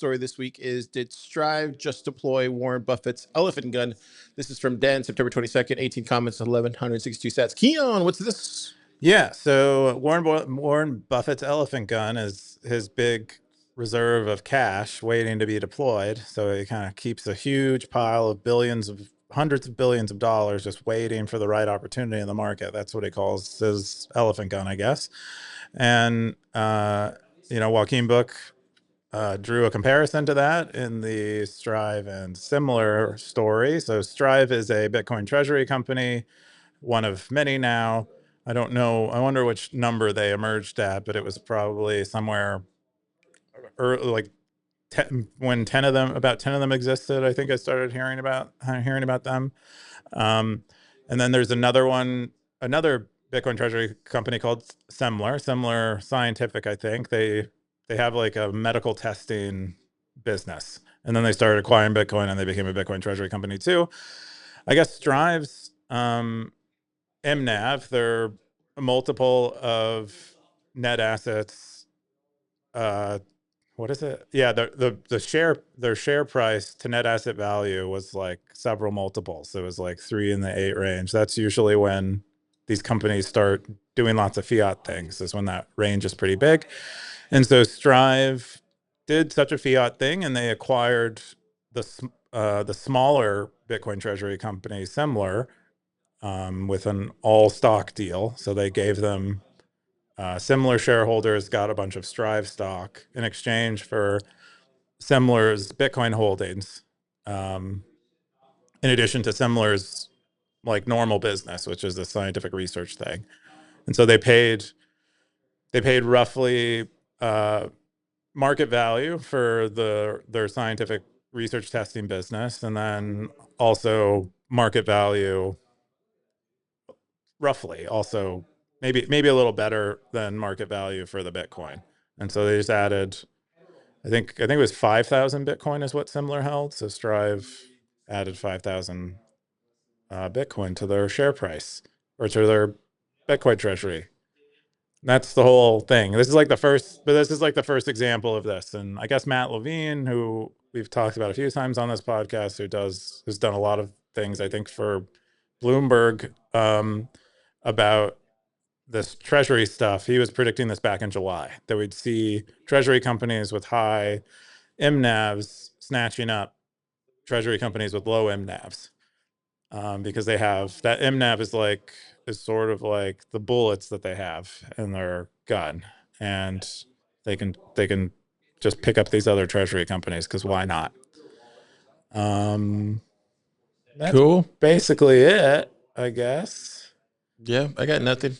story this week is, did Strive just deploy Warren Buffett's elephant gun? This is from Dan, September 22nd, 18 comments, 1,162 sats. Keyan, what's this? Yeah, so Warren Buffett's elephant gun is his big reserve of cash waiting to be deployed. So he kind of keeps a huge pile of hundreds of billions of dollars just waiting for the right opportunity in the market. That's what he calls his elephant gun, I guess. And Joaquin Book drew a comparison to that in the Strive and Similar story. So Strive is a Bitcoin treasury company, one of many now. I don't know. I wonder which number they emerged at, but it was probably somewhere early, like when about 10 of them existed. I think I started hearing about them. And then there's another Bitcoin treasury company called Similar Scientific. I think they have like a medical testing business, and then they started acquiring Bitcoin, and they became a Bitcoin treasury company too. I guess Strive's MNAV, their multiple of net assets. What is it? Yeah, their share price to net asset value was like several multiples. It was like 3 in the 8 range. That's usually when these companies start doing lots of fiat things, is when that range is pretty big. And so Strive did such a fiat thing, and they acquired the smaller Bitcoin treasury company, Similar, with an all-stock deal. So they gave them Similar shareholders got a bunch of Strive stock in exchange for Similar's Bitcoin holdings, in addition to Similar's like normal business, which is the scientific research thing. And so they paid roughly market value for their scientific research testing business, and then also market value roughly also maybe a little better than market value for the Bitcoin. And so they just added, I think it was 5,000 Bitcoin is what Similar held. So Strive added 5,000 Bitcoin to their share price, or to their Bitcoin treasury. That's the whole thing. This is like the first example of this. And I guess Matt Levine, who we've talked about a few times on this podcast, who's done a lot of things, I think, for Bloomberg, about this treasury stuff. He was predicting this back in July, that we'd see treasury companies with high MNAVs snatching up treasury companies with low MNAVs, because they have that MNAV is sort of like the bullets that they have in their gun, and they can just pick up these other treasury companies, because why not? That's Cool. basically it, I guess. Yeah, I got nothing.